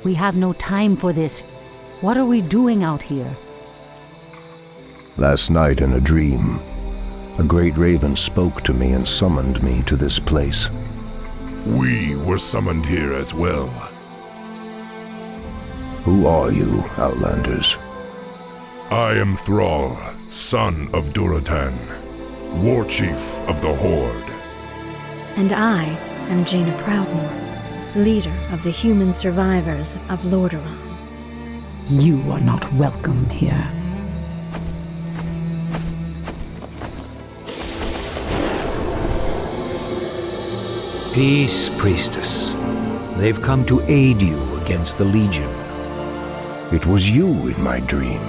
We have no time for this. What are we doing out here? Last night in a dream, a great raven spoke to me and summoned me to this place. We were summoned here as well. Who are you, Outlanders? I am Thrall, son of Duratan, war chief of the Horde. And I am Jaina Proudmoore, leader of the human survivors of Lordaeron. You are not welcome here. Peace, priestess. They've come to aid you against the Legion. It was you in my dream.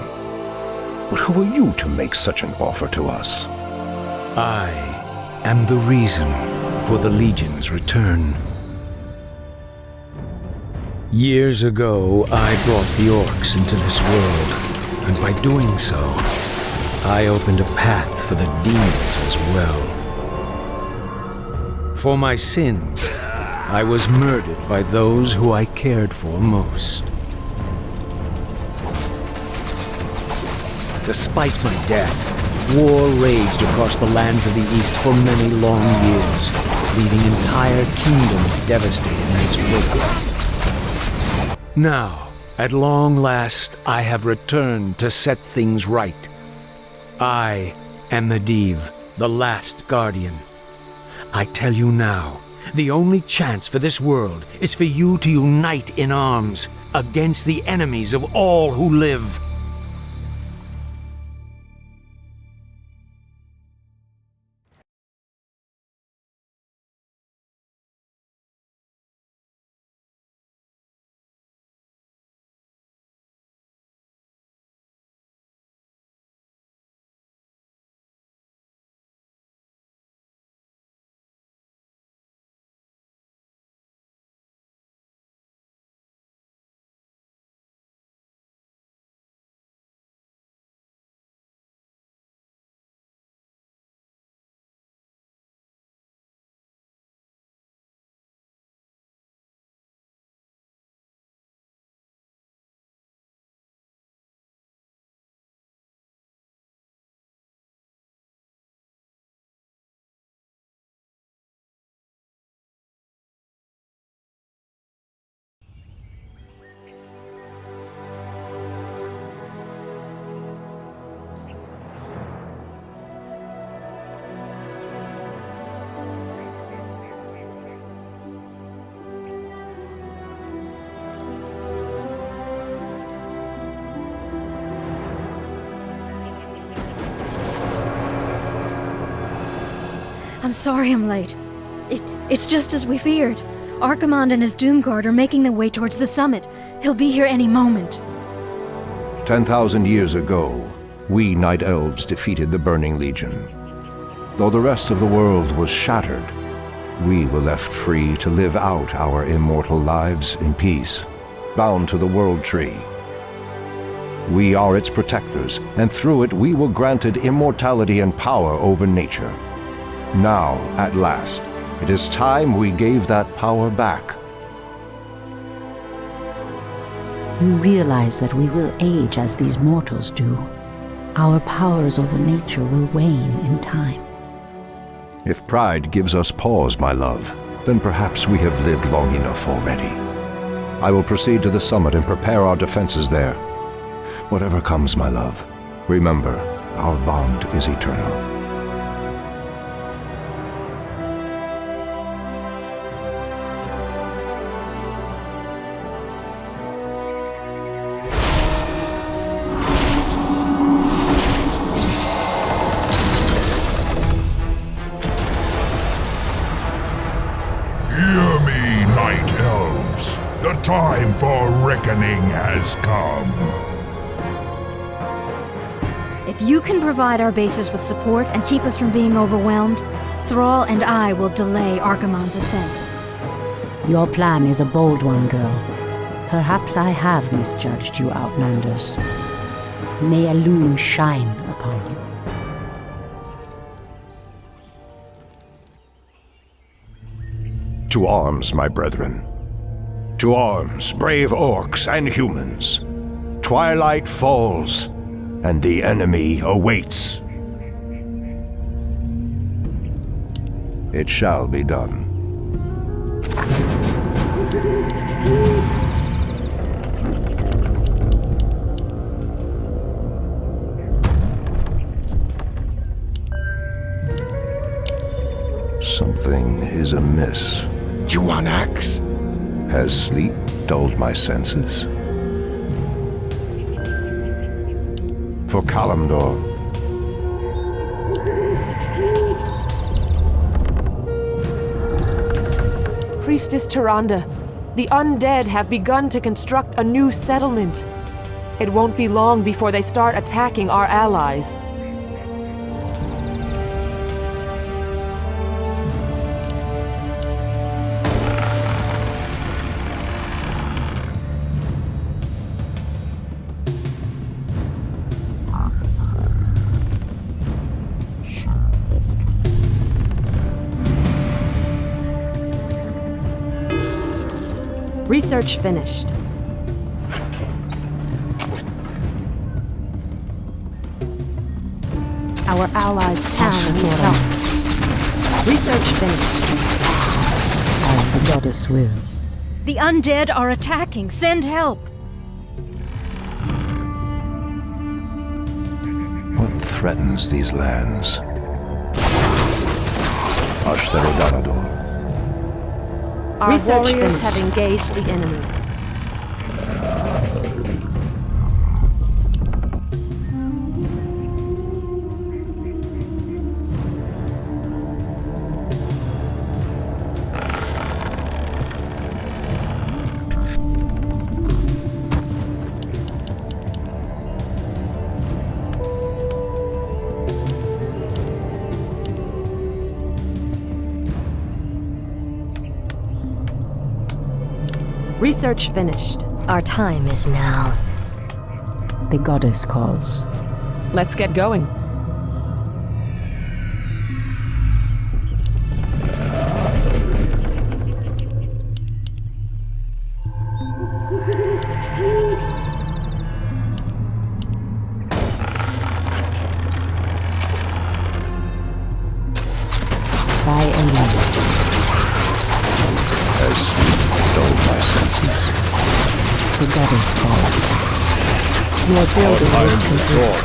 But who are you to make such an offer to us? I am the reason for the Legion's return. Years ago, I brought the orcs into this world, and by doing so, I opened a path for the demons as well. For my sins, I was murdered by those who I cared for most. Despite my death, war raged across the lands of the East for many long years, leaving entire kingdoms devastated in its wake. Now, at long last, I have returned to set things right. I am Medivh, the last guardian. I tell you now, the only chance for this world is for you to unite in arms against the enemies of all who live. I'm sorry I'm late. It's just as we feared. Archimonde and his Doomguard are making their way towards the summit. He'll be here any moment. 10,000 years ago, we Night Elves defeated the Burning Legion. Though the rest of the world was shattered, we were left free to live out our immortal lives in peace, bound to the World Tree. We are its protectors, and through it we were granted immortality and power over nature. Now, at last, it is time we gave that power back. You realize that we will age as these mortals do. Our powers over nature will wane in time. If pride gives us pause, my love, then perhaps we have lived long enough already. I will proceed to the summit and prepare our defenses there. Whatever comes, my love, remember, our bond is eternal. Hear me, Night Elves. The time for reckoning has come. If you can provide our bases with support and keep us from being overwhelmed, Thrall and I will delay Archimonde's ascent. Your plan is a bold one, girl. Perhaps I have misjudged you, Outlanders. May Elune shine upon you. To arms, my brethren. To arms, brave orcs and humans. Twilight falls, and the enemy awaits. It shall be done. Something is amiss. Do you want axe? Has sleep dulled my senses? For Kalimdor. Priestess Tyrande, the undead have begun to construct a new settlement. It won't be long before they start attacking our allies. Research finished. Our allies' town needs help. Research finished. As the goddess wills. The undead are attacking. Send help. What threatens these lands? Ashtarodarador. Our Research warriors finished. have engaged the enemy. Research finished. Our time is now. The goddess calls. Let's get going. By Elena. Has sleep dulled my senses? The goddess calls. Your building is complete.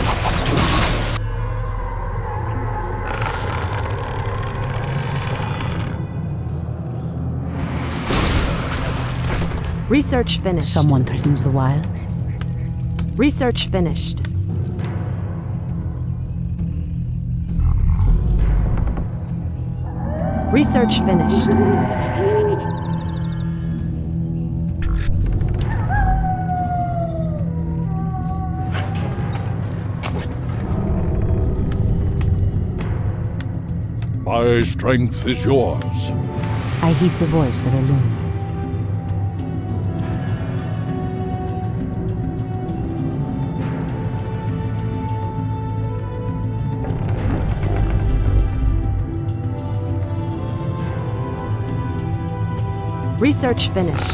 Research finished. Someone threatens the wilds. Research finished. Research finished. My strength is yours. I heed the voice of Elune. Research finished.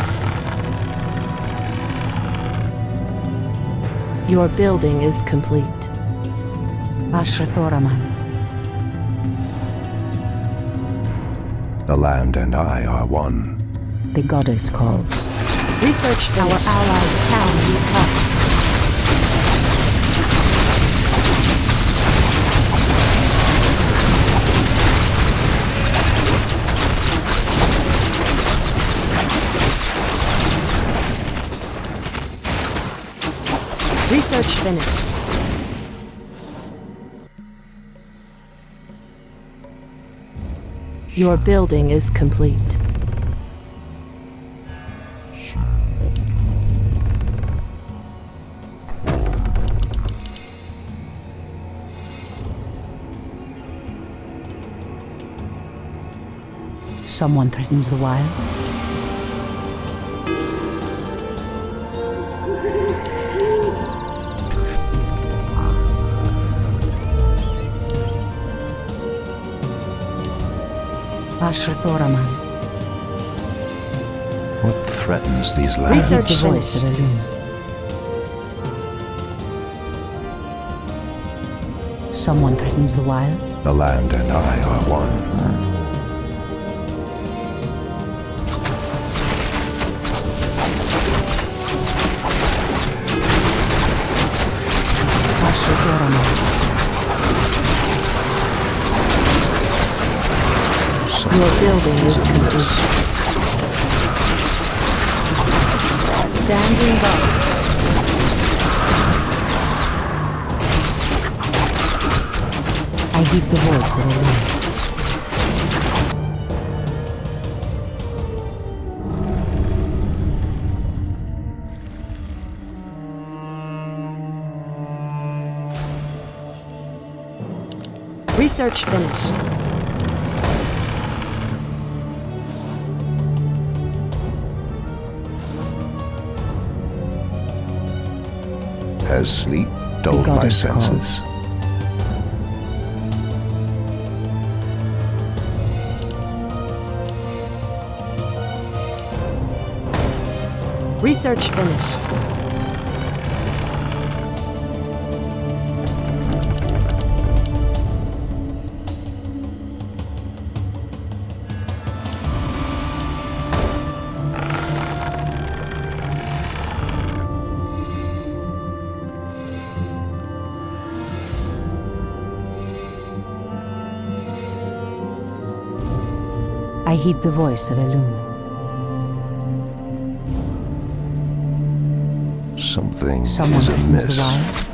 Your building is complete. Ashrathoraman. The land and I are one. The goddess calls. Research finished. Our allies' town needs help. Research finished. Your building is complete. Someone threatens the wilds. Ashrathoraman. What threatens these lands? I heard the voice of Elune. Someone threatens the wilds? The land and I are one. Your building is complete. Standing by. I heed the voice of Elune. Research finished. Has sleep dulled my senses? Research finished. I heed the voice of Elune. Something Someone is threatens the amiss. wilds?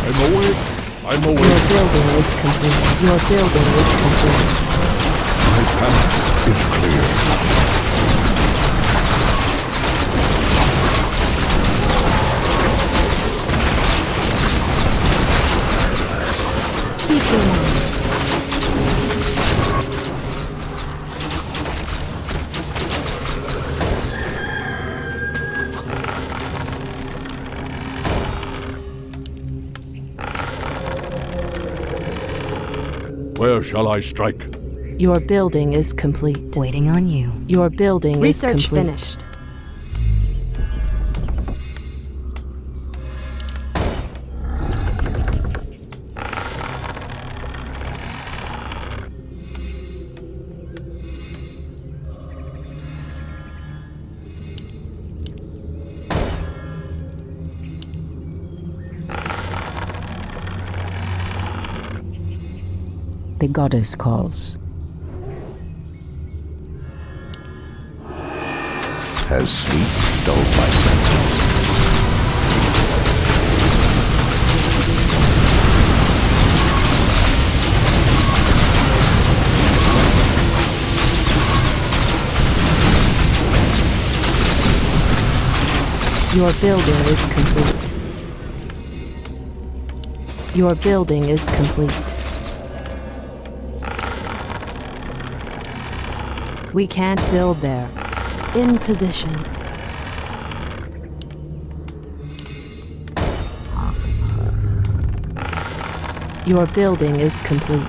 I'm awake. I'm Your awake. building is complete. Your building is complete. My path is clear. Speak your mind. Where shall I strike? Your building is complete. Waiting on you. Your building Research is complete. finished. The goddess calls. Has sleep dulled my senses? Your building is complete. Your building is complete. We can't build there. In position. Your building is complete.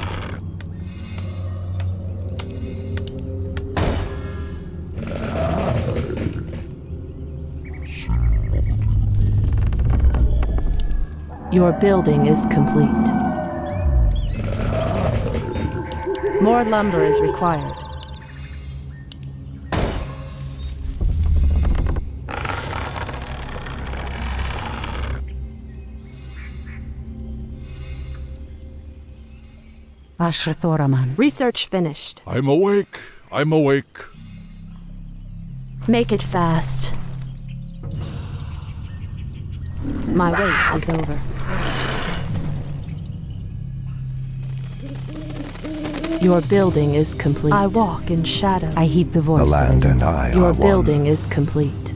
Your building is complete. More lumber is required. Ashrathoraman. Research finished. I'm awake. I'm awake. Make it fast. My wait is over. Your building is complete. I walk in shadow. I heed the The voice of land Elune. and I Your are one. building is complete.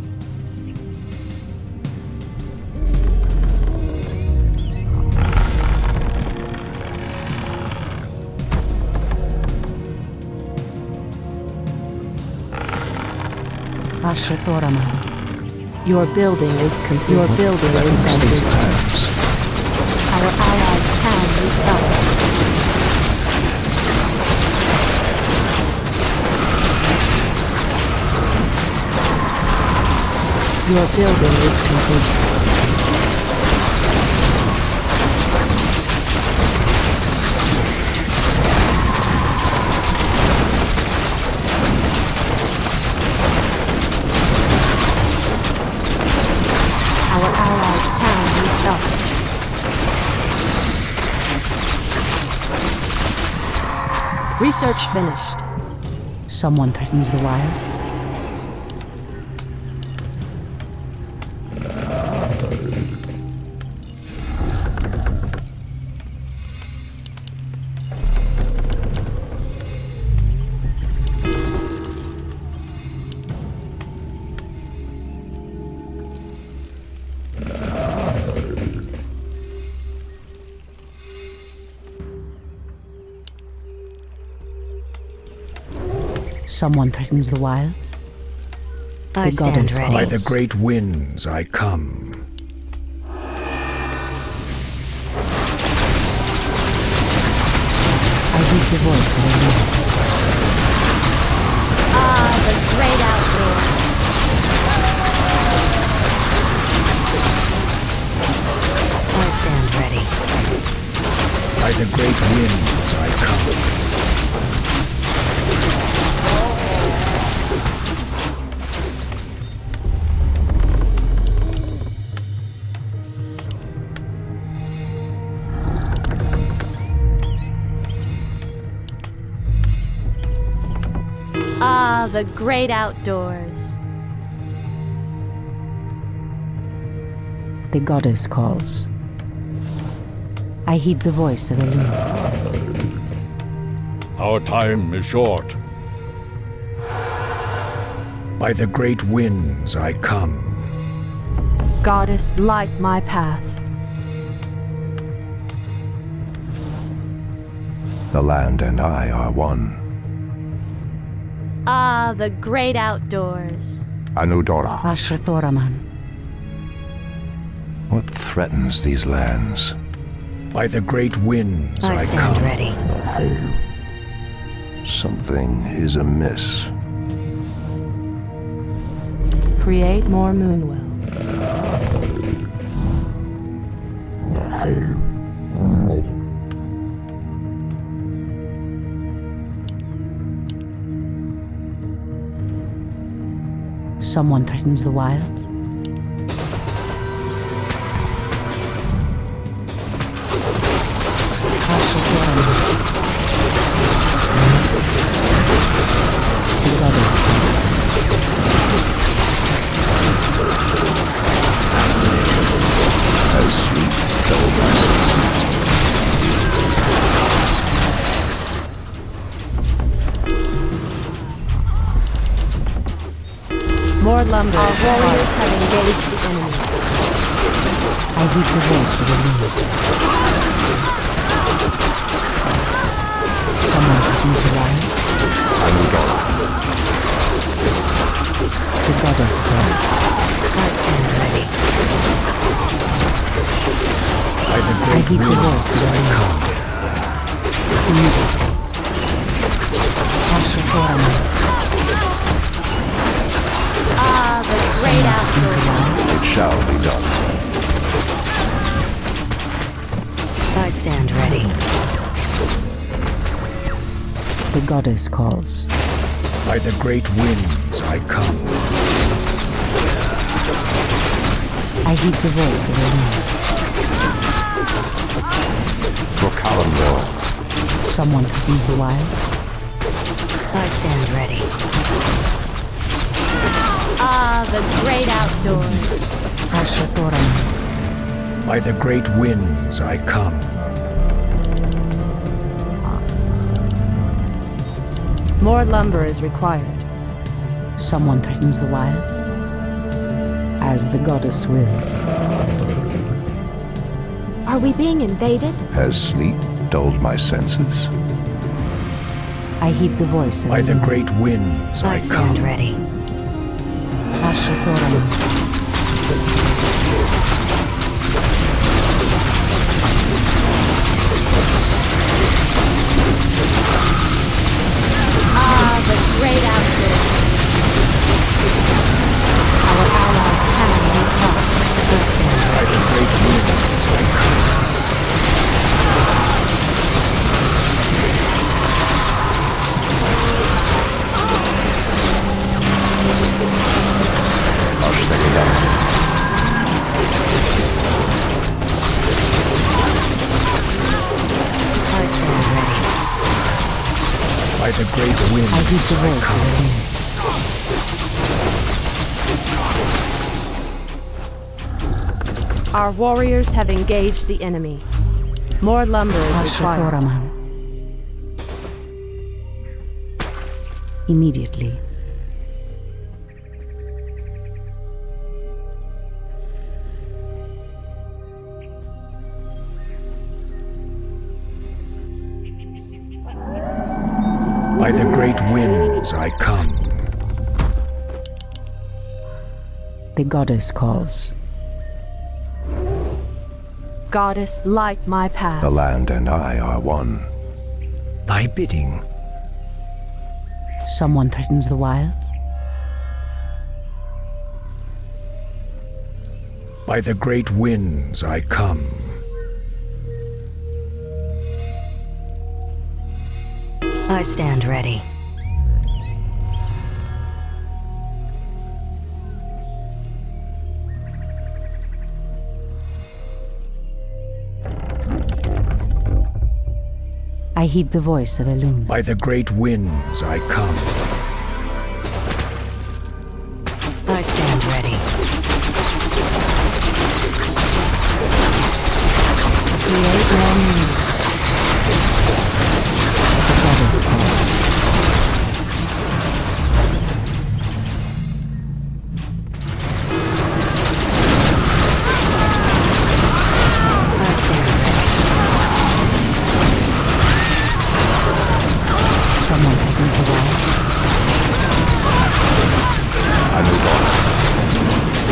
Ashrathoraman. Your building is complete. Your building is These complete. paths. Our allies' town needs help. Your building is complete. Our allies' town needs help. Research finished. Someone threatens the wilds. Someone threatens the wilds. I stand ready. By the great winds I come. I hear the voice of a wind. Ah, the great outdoors. I stand ready. By the great winds I come. Ah, the great outdoors. The goddess calls. I heed the voice of a loon. Our time is short. By the great winds I come. Goddess, light my path. The land and I are one. Ah, the great outdoors. Anudora. Ashrathoraman. What threatens these lands? By the great winds I I stand come. ready. Something is amiss. Create more moonwells. Someone threatens the wilds. Ashrathoraman. The goddess calls. As sleep dulled my senses. More lumber. Our warriors have engaged the enemy. I heed the voice of a loon. Someone threatens the wild. Anudora. The goddess calls. I stand ready. By the I great heed the winds voice of a I loon. come. Immediately. Ashrathoraman. Ah, the great outdoors. It shall be done. I stand ready. The goddess calls. By the great winds I come. I heed the voice of a loon. For Kalimdor. Someone threatens the wild. I stand ready. Ah, the great outdoors. Ashrathoraman. By the great winds I come. More lumber is required. Someone threatens the wilds. As the goddess wills. Are we being invaded? Has sleep dulled my senses? I heed the voice of By a the loon. great winds I I stand come. ready. Ashrathoraman. Ah, the great outdoors. Our allies' the great winds I heed the voice of the wind. Our warriors have engaged the enemy. More lumber is required. Thoraman. Immediately. By the great winds I come. The goddess calls. Goddess, light my path. The land and I are one. Thy bidding. Someone threatens the wilds? By the great winds I come. I stand ready. I heed the voice of Elune. By the great winds I come. I stand ready. Create more need. The goddess calls. I stand ready. Someone threatens the wild. I move on.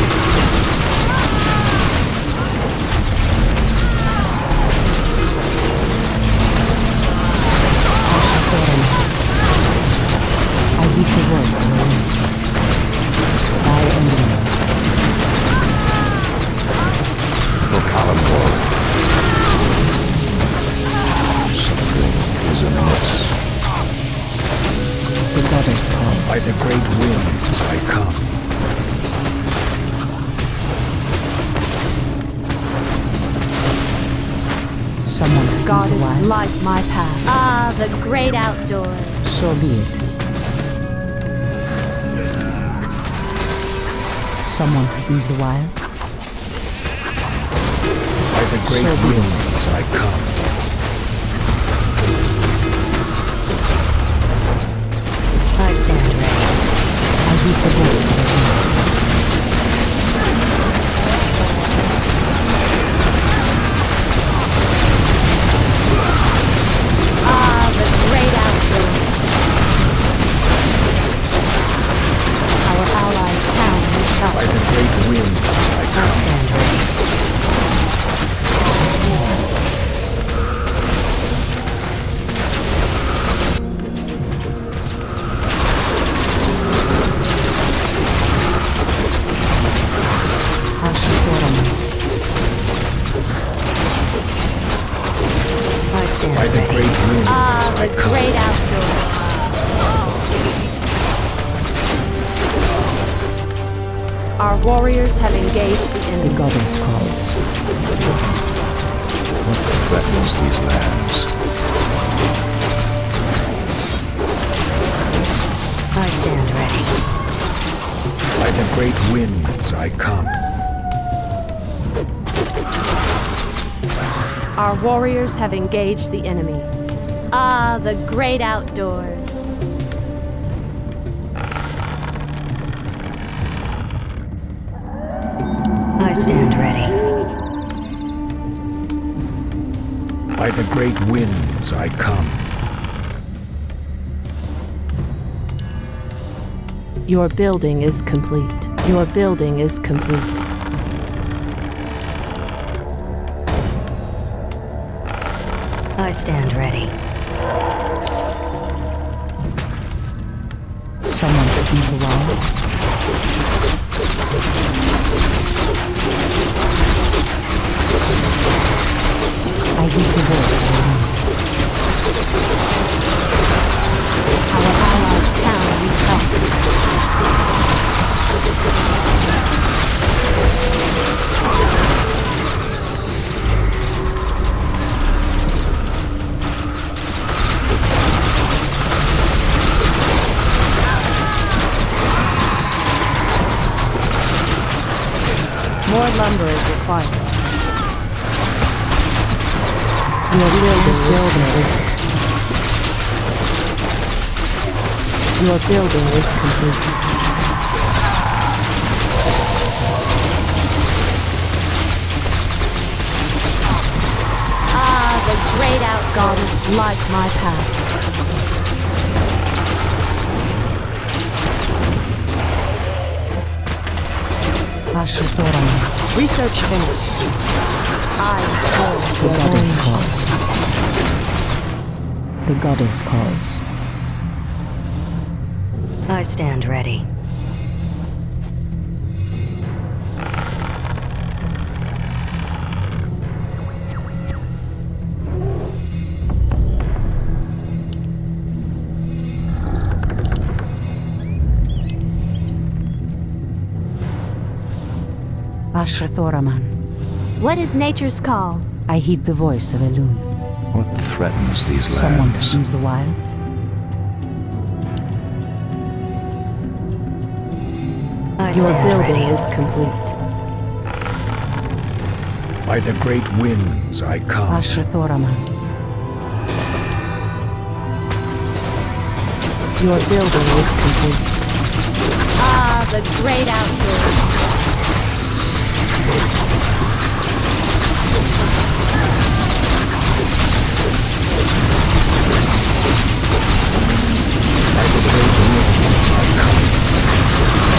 I heed the voice of Elune. Thy Elune. For Kalimdor. Something is amiss. The goddess calls. By the great winds I come. Someone threatens the Goddess, wild. light my path. Ah, the great outdoors. So be it. Someone threatens the wild. By the great So be it. winds I come. I stand ready. I heed the voice of Elune. Ah, the great outdoors. Our allies' town needs help. By the great winds I I come. stand ready. I stand By the ready. great winds Ah, I the come. great outdoors. Our warriors have engaged the The enemy. goddess calls. What threatens these lands? I stand ready. By the great winds I come. Our warriors have engaged the enemy. Ah, the great outdoors. I stand ready. By the great winds I come. Your building is complete. Your building is complete. I stand ready. Someone threatens the wild. I heed the voice of Elune. Our allies' town needs help. lumber is required. Your building is complete. Your building is complete. The great out Goddess, light my path. Research finished. I am sworn to The goddess calls. The goddess calls. I stand ready. Ashrathoraman. What is nature's call? I heed the voice of Elune. What threatens these Someone lands? threatens the wilds. I Your stand building ready. is complete. By the great winds I come. Ashrathoraman. Your building is complete. The great outdoors. By the great winds I come.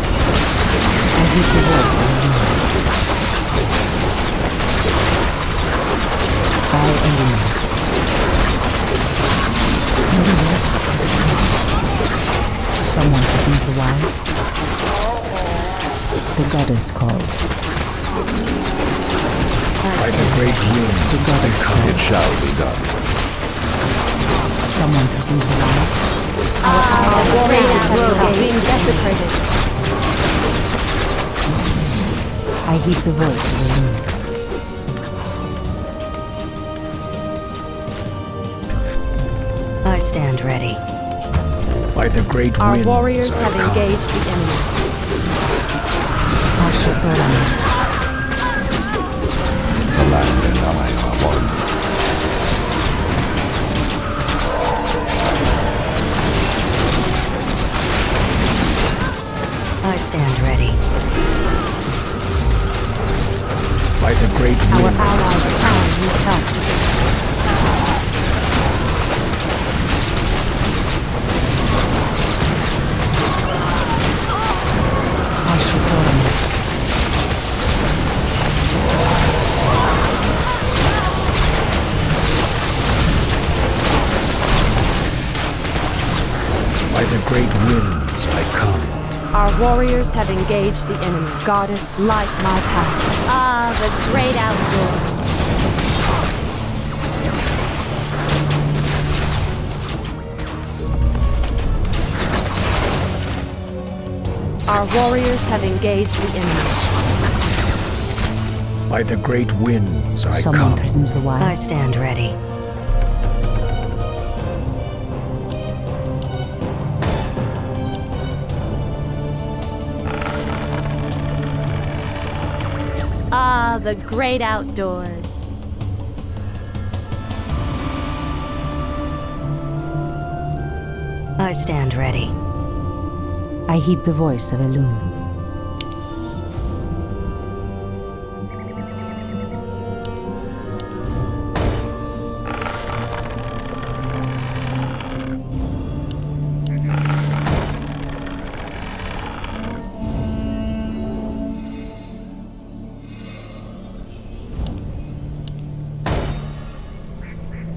I heed the voice of Elune. By Elune. Someone threatens the wilds. The goddess calls. By the great winds The goddess I come. It shall be done. Someone threatens the wilds. The great This world is outdoors. being desecrated. I heed the voice of Elune. I stand ready. By the great Our winds warriors I have come. engaged the enemy. Ashrathoraman. The land and I are one. I stand ready. By the great Our winds allies' I town come. needs help. Ashrathoraman. By the great winds I come. Our warriors have engaged the enemy. Goddess, light my path. The great outdoors. Our warriors have engaged the enemy. By the great winds I Someone come. threatens the I wilds. stand ready. The great outdoors. I stand ready. I heed the voice of Elune.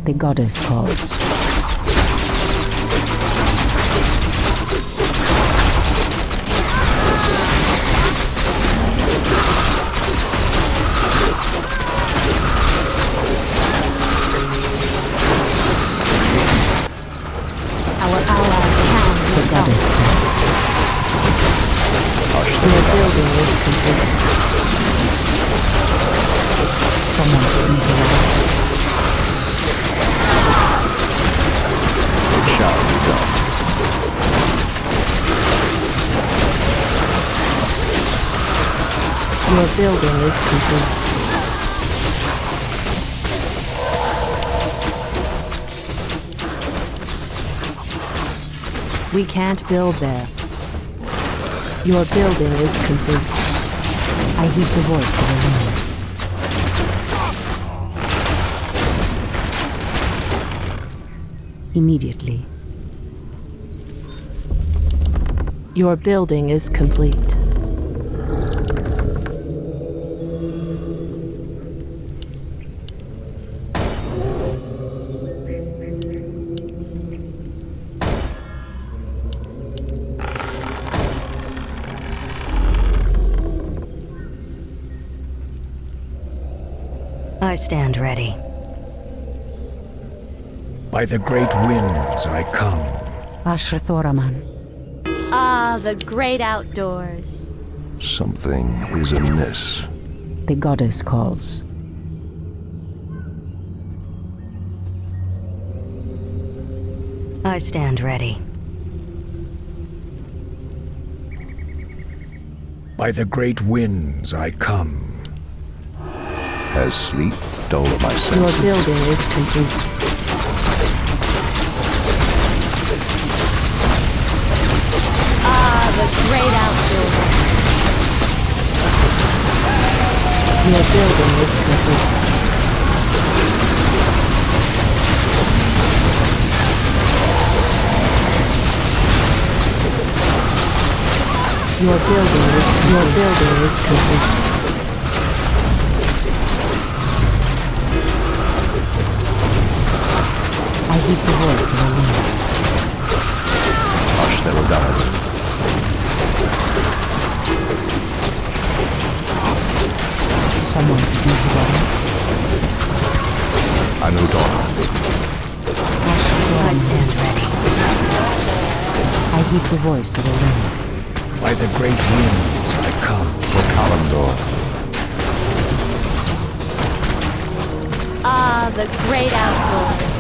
The goddess calls. Our allies' town The needs help. goddess calls. Your building is complete. Your building is complete. We can't build there. Your building is complete. I heed the voice of a woman. Immediately. Your building is complete. I stand ready. By the great winds I come. Ashrathoraman. Ah, the great outdoors. Something is amiss. The goddess calls. I stand ready. By the great winds I come. Has sleep dulled my Your senses? building is complete. Ah, the great outdoors. Your building is complete. Your building is complete. I heed the voice of a woman. Hush, there are gods. Someone could use the water. I know dawn. I stand ready. I heed the voice of a woman. By the great winds I come. For Kalimdor. Ah, the great outdoors.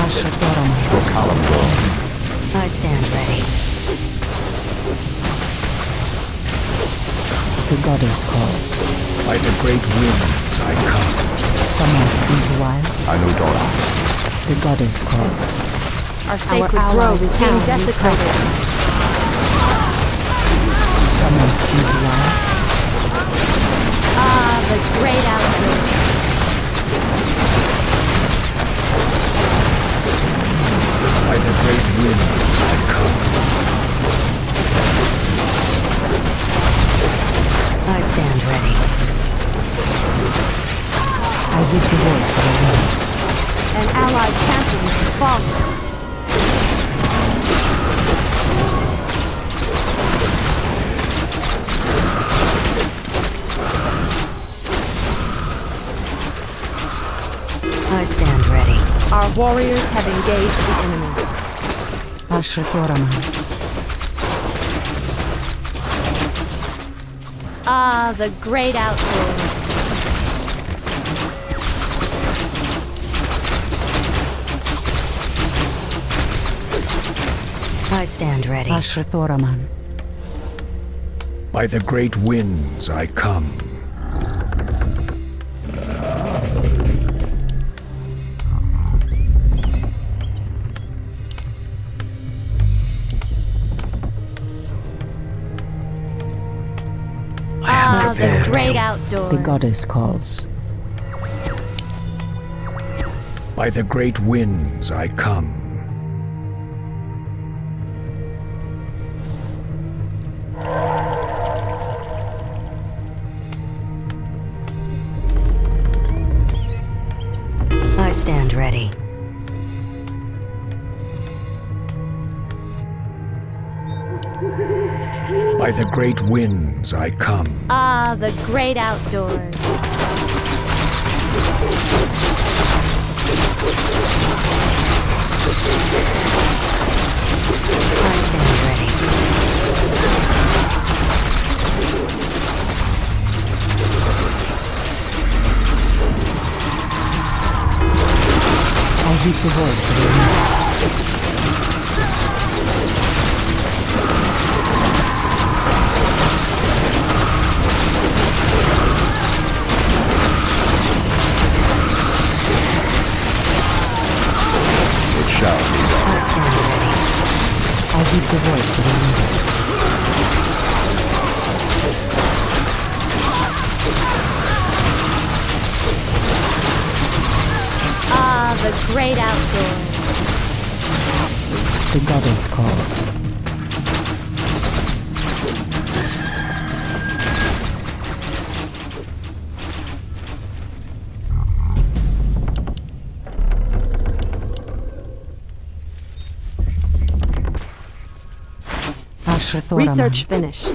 Ashrathoraman. For Kalimdor. I stand ready. The goddess calls. By the great winds I come. Someone could use the wild. I know dawn. The goddess calls. Our sacred allies' grove is being town needs desecrated. Someone could use the wild. Ah, the great outdoors. By the great winds I come. I stand ready. I heed the voice of a woman. An allied champion is fallen. I stand ready. Our warriors have engaged the enemy. Ashrathoraman. Ah, the great outdoors. I stand ready. Ashrathoraman. By the great winds I come. Ah, the great outdoors. The goddess calls. By the great winds I come. I stand ready. By the great winds I come. Ah, the great outdoors. I stand ready. I heed the voice of a woman. great outdoors. The goddess calls. Research finished.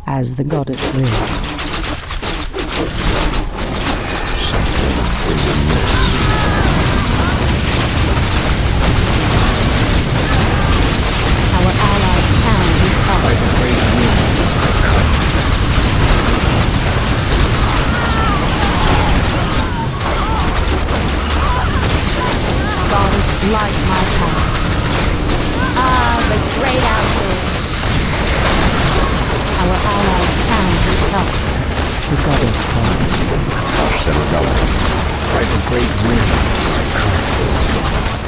As the goddess wills. Something is amiss. Our allies' town needs help. By the great winds I come. Goddess, light my path. Ah, the great outdoors. Our allies' town needs help. The goddess calls. By the great winds I come.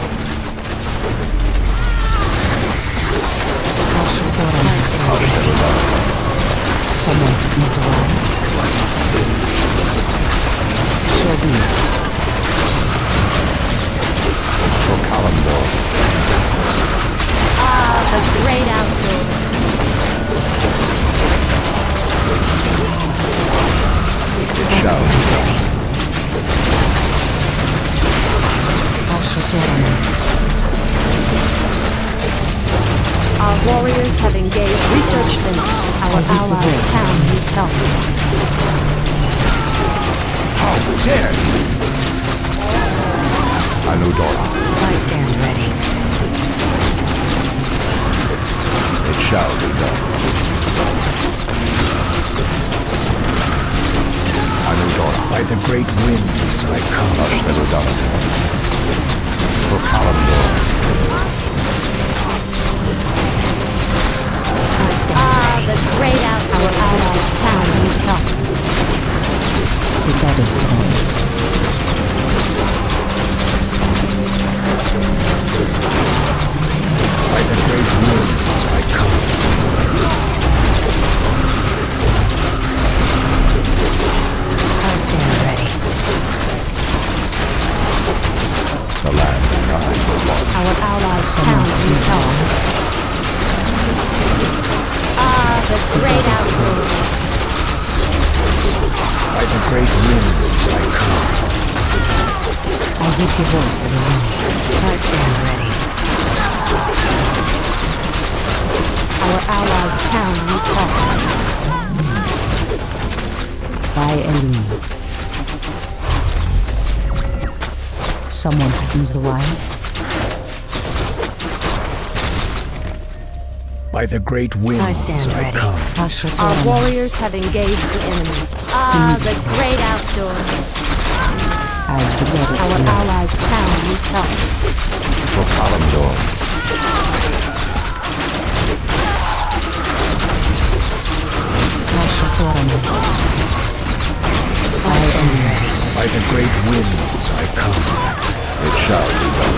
Someone is the one. So be it. For Kalimdor. Ah, the great outdoors. It shall be done. Our warriors have engaged. Research finished. Our allies' town needs help. How dare you! Anudora. I stand ready. It shall be done. Anudora. By the great winds I come. For Kalimdor. Ah, the great out. Our allies' town needs help. The goddess calls. By the great winds I come. I stand ready. The land cries for water. Our allies' town needs help. Ah, the great outdoors. By the great winds I come. I hear the voice of the wind. I stand ready. Our allies' town needs help. By Elune. Someone threatens the wild. By the great winds I stand ready. come. Our warriors have engaged the enemy. Ah, the great outdoors. As the goddess Our wills. allies' town needs help. For Kalimdor. I stand ready. By the great winds I come. It shall be done.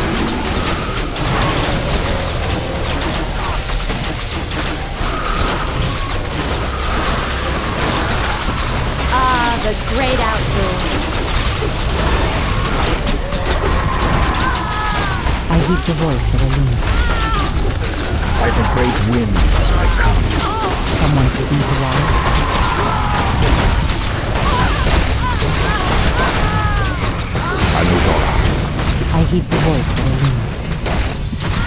Ah, the great outdoors. I hear the voice of Elune. By the great winds I come. Someone threatens the wild. Anudora. I hear the voice of Elune.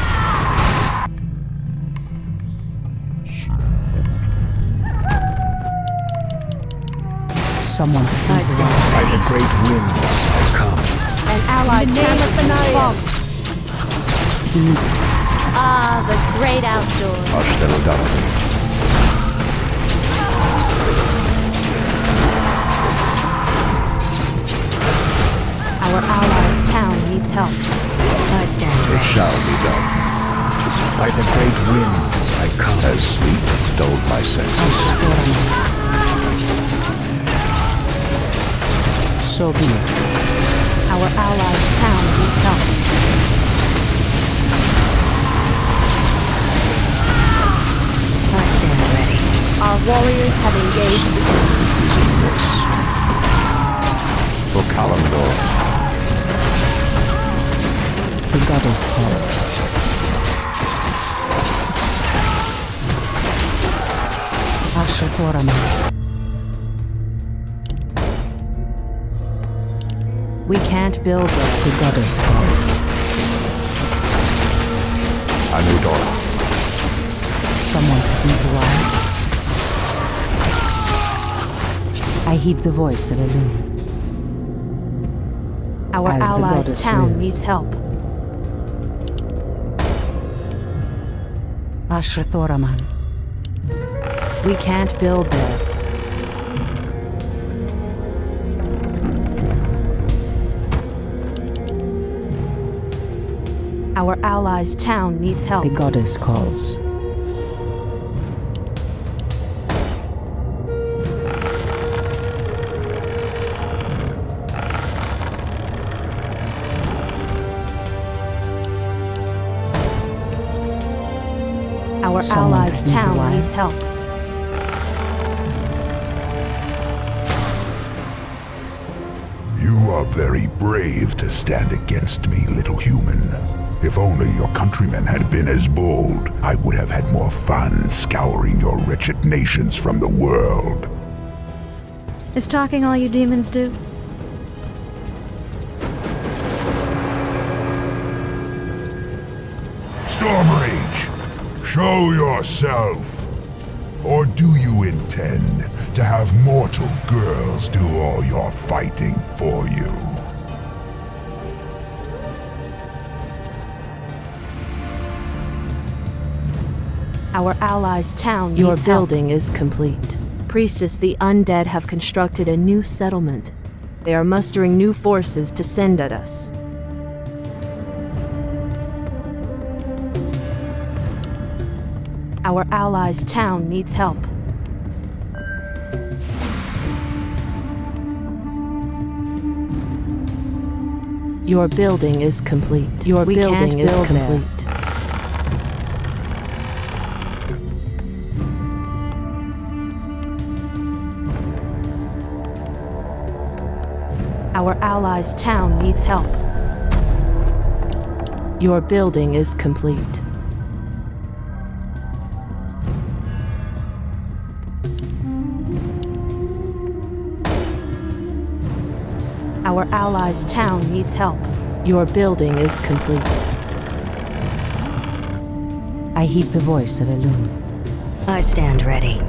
Someone threatens the wild. By the great winds I come. An allied channel fallen. Ah, the great outdoors. Our allies' town needs help. I stand It ready. shall be done. By the great winds I come. As sleep dulled my senses. So be it. Our allies' town needs help. I stand ready. Our warriors have engaged the enemy. For Kalimdor. The goddess calls. Ashrathorama. We can't build there. The goddess calls. Anudora. Someone threatens the wild. I heed the voice of Elune. Our As the allies' goddess town wills. needs help. Ashrathoraman. We can't build there. Our allies' town needs help. The goddess calls. Our Someone allies' threatens the town wild. needs help. You are very brave to stand against me, little human. If only your countrymen had been as bold, I would have had more fun scouring your wretched nations from the world. Is talking all you demons do? Stormrage, show yourself! Or do you intend to have mortal girls do all your fighting for you? Our allies' town Your needs help. building is complete. Priestess, the undead have constructed a new settlement. They are mustering new forces to send at us. Our allies' town needs help. Your building is complete. Your building is complete. Our allies' town needs help. Your building is complete. Our allies' town needs help. Your building is complete. I heed the voice of Elune. I stand ready.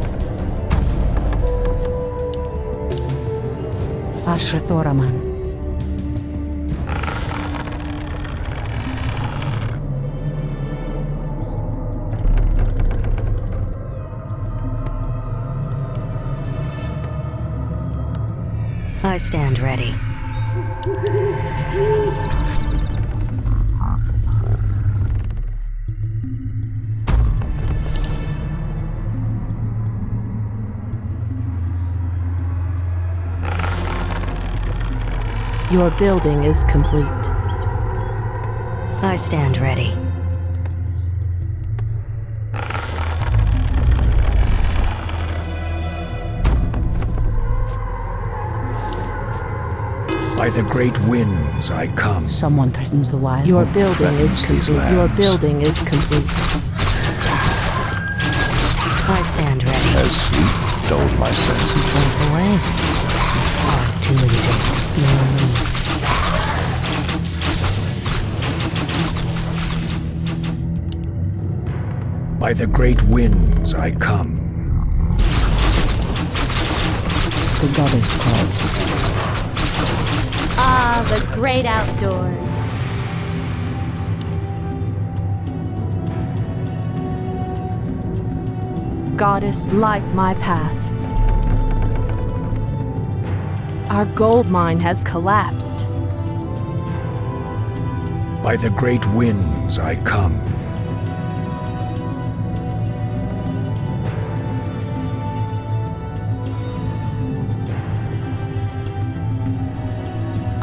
Ashrathoraman. I stand ready. Your building is complete. I stand ready. By the great winds I come. Someone threatens the wild. Your building is threatens these complete. Your lands? building is complete. I stand ready. As sleep dulls my senses. Drink away. Oh, too easy. By the great winds I come. The goddess calls. Ah, the great outdoors. Goddess, light my path. Our gold mine has collapsed. By the great winds I come.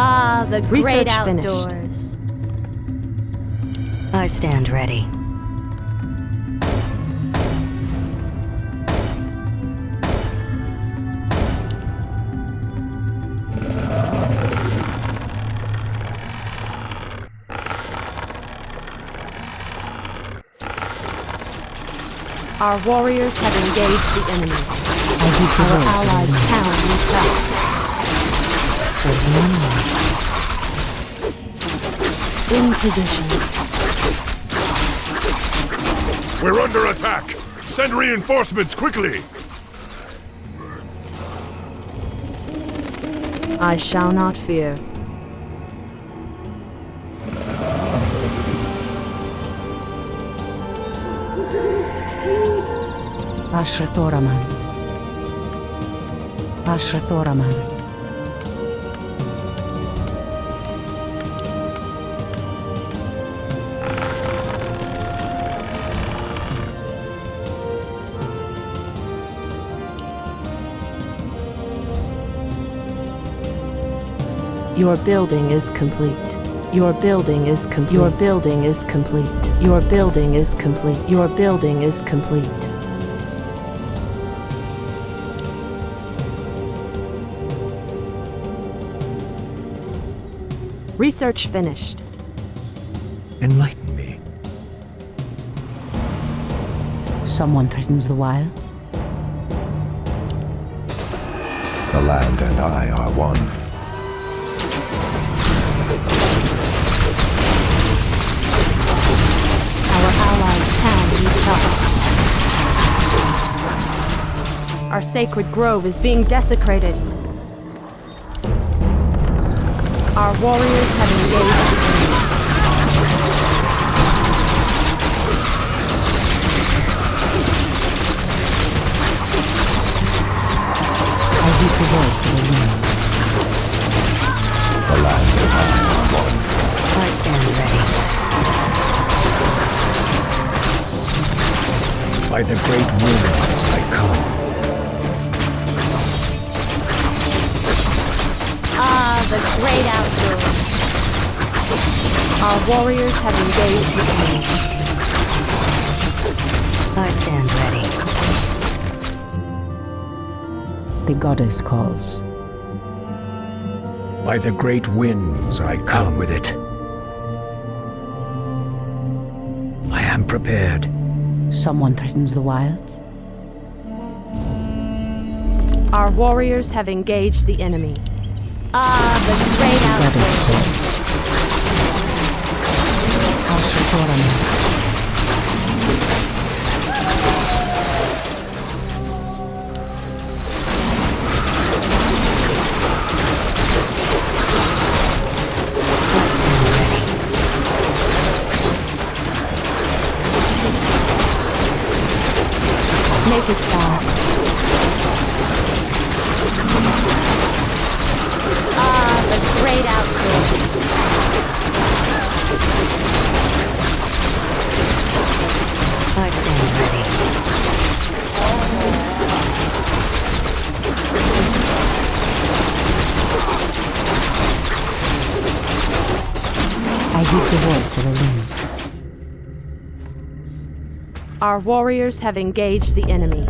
Ah, the great Research finished. outdoors. I stand ready. Our warriors have engaged the enemy. I heed the Our voice of allies' Elune. town needs help. In position. We're under attack! Send reinforcements quickly! I shall not fear. Ashrathoraman. Ashrathoraman. Your building is complete. Your building is complete. Your building is complete. Your building is complete. Your building is complete. Research finished. Enlighten me. Someone threatens the wilds? The land and I are one. Our allies' town needs help. Our sacred grove is being desecrated. Our warriors have engaged the enemy. I heed the voice of Elune. The land and I are one. I stand ready. By the great winds I come. Ah, the great outdoors. Our warriors have engaged the enemy. I stand ready. The goddess calls. By the great winds I come with it. I am prepared. Someone threatens the wilds? Our warriors have engaged the enemy. Ah, the great Goddess outdoors. calls. Ashrathoraman. I stand ready. Make it fast. Ah, the great outdoors. I stand ready. I heed the voice of Elune. Our warriors have engaged the enemy.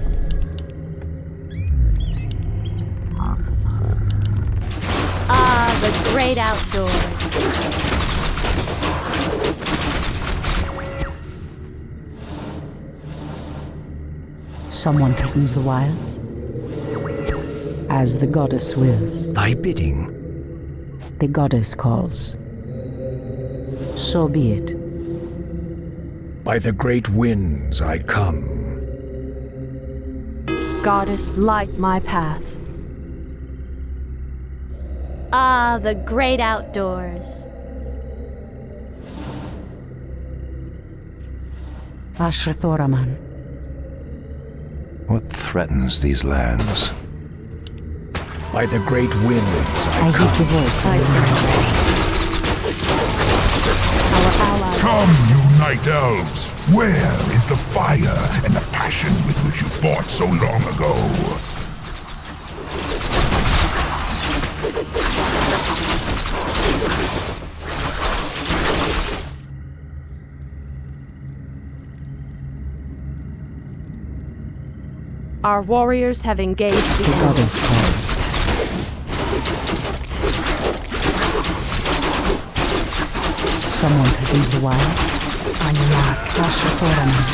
Ah, the great outdoors. Someone threatens the wilds? As the goddess wills. Thy bidding. The goddess calls. So be it. By the great winds I come. Goddess, light my path. Ah, the great outdoors. Ashrathoraman. What threatens these lands? By the great winds I I heed the come. voice. I stand ready. Our allies. Come, you night elves! Where is the fire and the passion with which you fought so long ago? Our warriors have engaged the The enemy. goddess calls. Someone threatens the wild? Unlock Ashrathoraman.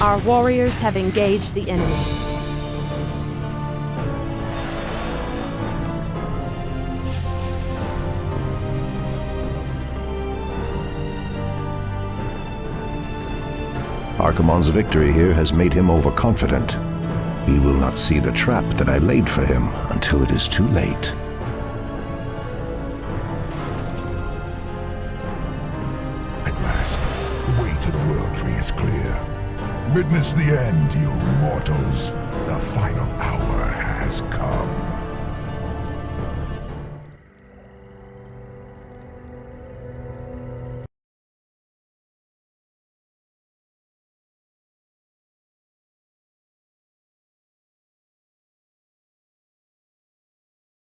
Our warriors have engaged the enemy. Archimonde's victory here has made him overconfident. He will not see the trap that I laid for him until it is too late. At last, the way to the World Tree is clear. Witness the end, you mortals. The final hour has come.